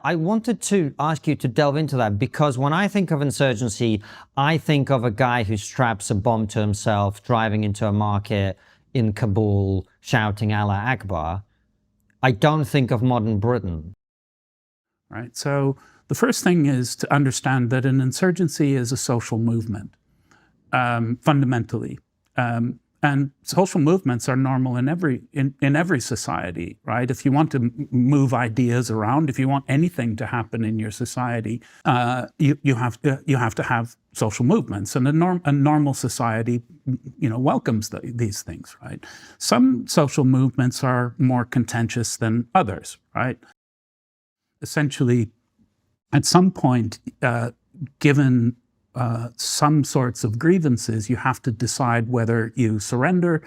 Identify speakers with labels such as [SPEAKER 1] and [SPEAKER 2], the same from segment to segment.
[SPEAKER 1] I wanted to ask you to delve into that, because when I think of insurgency, I think of a guy who straps a bomb to himself, driving into a market in Kabul, shouting Allah Akbar. I don't think of modern Britain.
[SPEAKER 2] Right. So the first thing is to understand that an insurgency is a social movement, fundamentally. And social movements are normal in every society, right? If you want to move ideas around, if you want anything to happen in your society, you have to have social movements, and a normal society, welcomes these things, right? Some social movements are more contentious than others, right? Essentially, at some point, given some sorts of grievances, you have to decide whether you surrender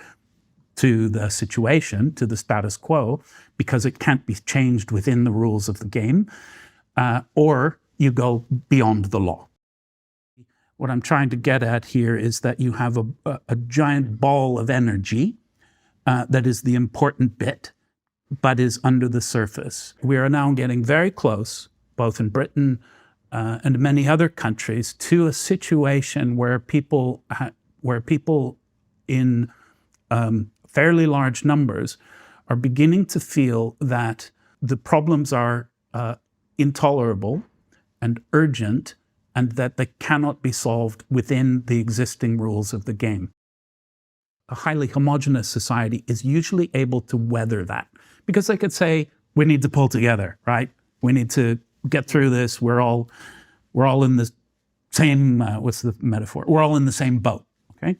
[SPEAKER 2] to the situation, to the status quo, because it can't be changed within the rules of the game, or you go beyond the law. What I'm trying to get at here is that you have a giant ball of energy that is the important bit, but is under the surface. We are now getting very close, both in Britain and many other countries, to a situation where people in fairly large numbers are beginning to feel that the problems are intolerable and urgent, and that they cannot be solved within the existing rules of the game. A highly homogeneous society is usually able to weather that, because they could say, we need to pull together, right? We need to get through this. We're all in the same, what's the metaphor? We're all in the same boat, okay?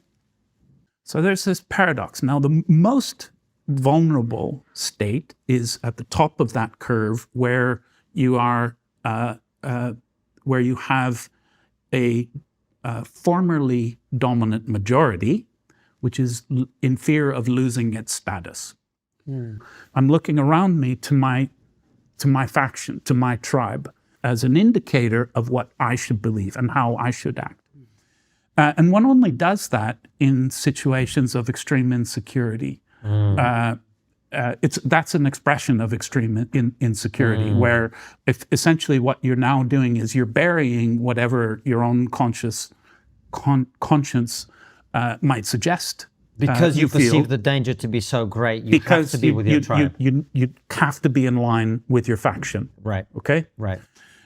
[SPEAKER 2] So there's this paradox. Now, the most vulnerable state is at the top of that curve, where you are, where you have a formerly dominant majority, which is in fear of losing its status. I'm looking around me to my faction, to my tribe, as an indicator of what I should believe and how I should act. And one only does that in situations of extreme insecurity. That's an expression of extreme insecurity, where if essentially what you're now doing is you're burying whatever your own conscience might suggest.
[SPEAKER 1] Because you perceive the danger to be so great, you have to be with your tribe.
[SPEAKER 2] You have to be in line with your faction.
[SPEAKER 1] Right.
[SPEAKER 2] Okay?
[SPEAKER 1] Right.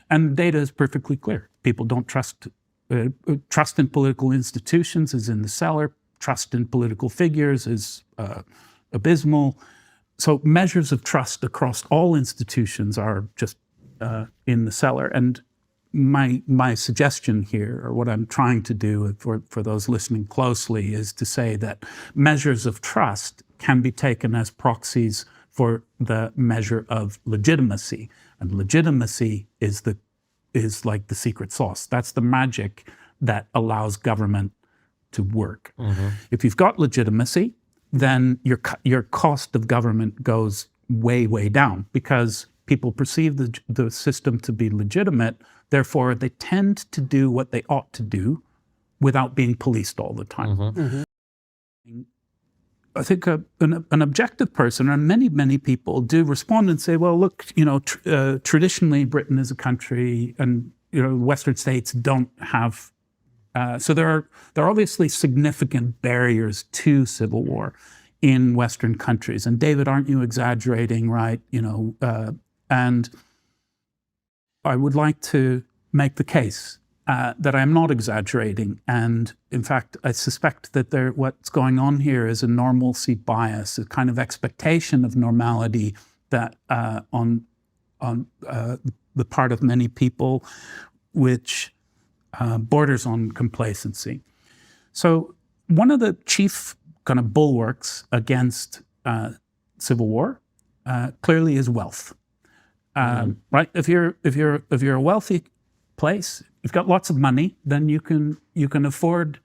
[SPEAKER 2] And the data is perfectly clear. People don't trust in political institutions is in the cellar. Trust in political figures is abysmal. So measures of trust across all institutions are just in the cellar. And my suggestion here, or what I'm trying to do for those listening closely, is to say that measures of trust can be taken as proxies for the measure of legitimacy. And legitimacy is like the secret sauce. That's the magic that allows government to work. If you've got legitimacy, then your cost of government goes way, way down, because people perceive the system to be legitimate. Therefore, they tend to do what they ought to do without being policed all the time. I think an objective person, and many people do respond and say, well, look, traditionally Britain is a country, and Western states don't have. So there are obviously significant barriers to civil war in Western countries. And David, aren't you exaggerating, right? And I would like to make the case that I'm not exaggerating. And in fact, I suspect that what's going on here is a normalcy bias, a kind of expectation of normality that on the part of many people, which borders on complacency. So one of the chief kind of bulwarks against civil war clearly is wealth. Right? If you're a wealthy place, you've got lots of money, then you can afford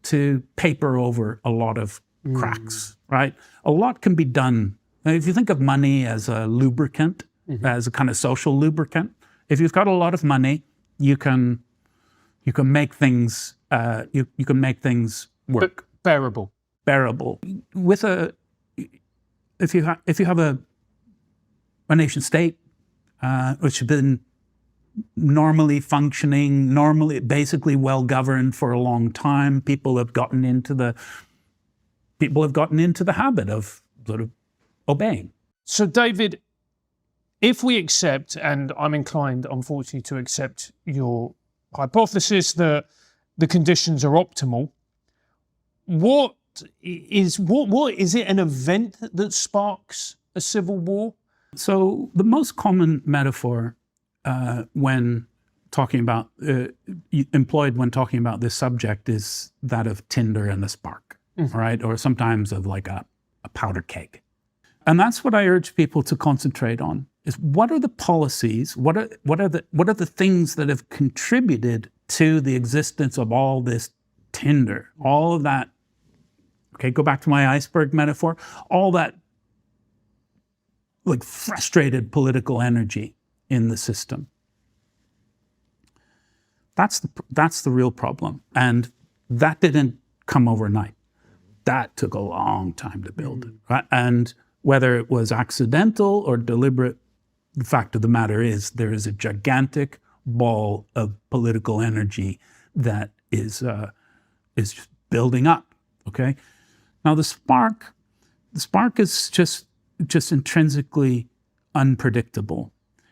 [SPEAKER 2] to paper over a lot of cracks. Right? A lot can be done. Now, if you think of money as a lubricant, as a kind of social lubricant, if you've got a lot of money, you can make things you can make things work.
[SPEAKER 3] Bearable.
[SPEAKER 2] If you have a nation state, which have been normally functioning, basically well governed for a long time. People have gotten into the habit of sort of obeying.
[SPEAKER 3] So, David, if we accept, and I'm inclined, unfortunately, to accept your hypothesis that the conditions are optimal, what is it an event that sparks a civil war?
[SPEAKER 2] So the most common metaphor when talking about employed when talking about this subject is that of tinder and a spark, right? Or sometimes of like a powder keg. And that's what I urge people to concentrate on: is what are the policies, what are the things that have contributed to the existence of all this tinder, all of that. Okay, go back to my iceberg metaphor. All that like frustrated political energy in the system. That's the real problem, and that didn't come overnight. That took a long time to build, right? And whether it was accidental or deliberate, the fact of the matter is there is a gigantic ball of political energy that is just building up. Okay, now the spark is just intrinsically unpredictable.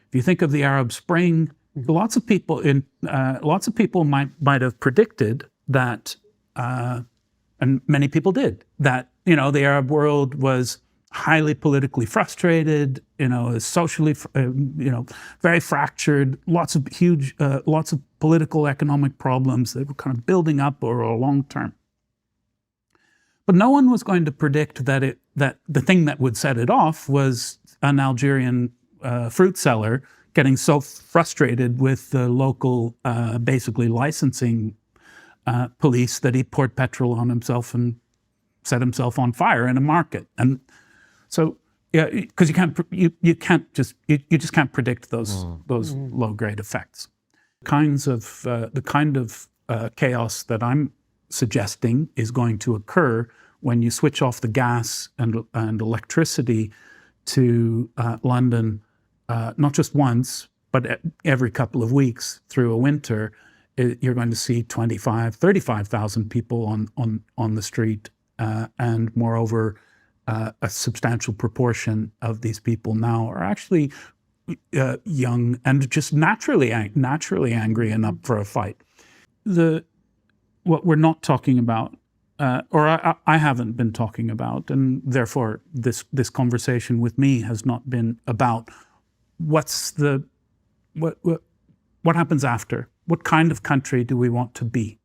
[SPEAKER 2] If you think of the Arab Spring, lots of people might have predicted that, and many people did, that the Arab world was highly politically frustrated, socially, very fractured, lots of political economic problems that were kind of building up over a long term. But no one was going to predict that the thing that would set it off was an Algerian fruit seller getting so frustrated with the local, basically licensing police that he poured petrol on himself and set himself on fire in a market. And so, yeah, because you just can't predict those low grade effects. The kind of chaos that I'm suggesting is going to occur when you switch off the gas and electricity to London, not just once, but every couple of weeks through a winter. You're going to see 35,000 people on the street, and moreover, a substantial proportion of these people now are actually young and just naturally angry and up for a fight. What we're not talking about, or I haven't been talking about, and therefore this conversation with me has not been about what happens after. What kind of country do we want to be?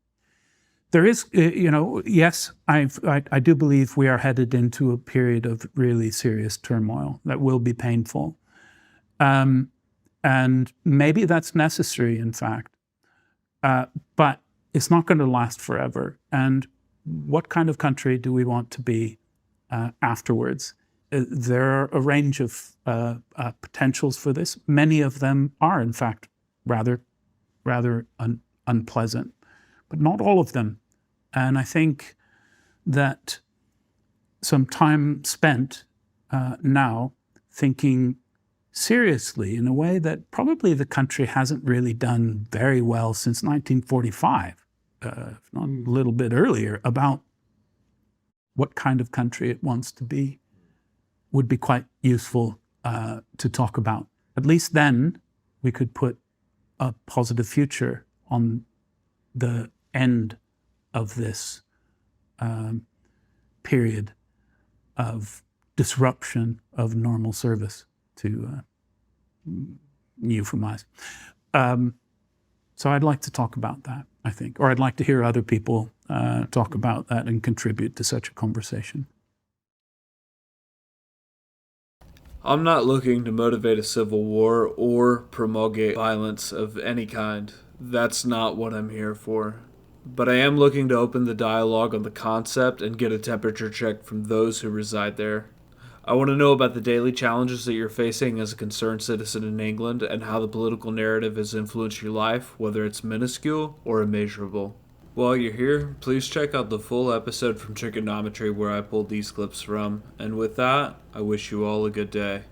[SPEAKER 2] There is, yes, I do believe we are headed into a period of really serious turmoil that will be painful. And maybe that's necessary, in fact. But it's not going to last forever. And what kind of country do we want to be afterwards? There are a range of potentials for this. Many of them are, in fact, rather unpleasant, but not all of them. And I think that some time spent now thinking seriously in a way that probably the country hasn't really done very well since 1945, if not a little bit earlier, about what kind of country it wants to be, would be quite useful to talk about. At least then we could put a positive future on the end of this period of disruption of normal service, to euphemize. So I'd like to talk about that, I think, or I'd like to hear other people talk about that and contribute to such a conversation.
[SPEAKER 4] I'm not looking to motivate a civil war or promulgate violence of any kind. That's not what I'm here for. But I am looking to open the dialogue on the concept and get a temperature check from those who reside there. I want to know about the daily challenges that you're facing as a concerned citizen in England and how the political narrative has influenced your life, whether it's minuscule or immeasurable. While you're here, please check out the full episode from Triggernometry where I pulled these clips from. And with that, I wish you all a good day.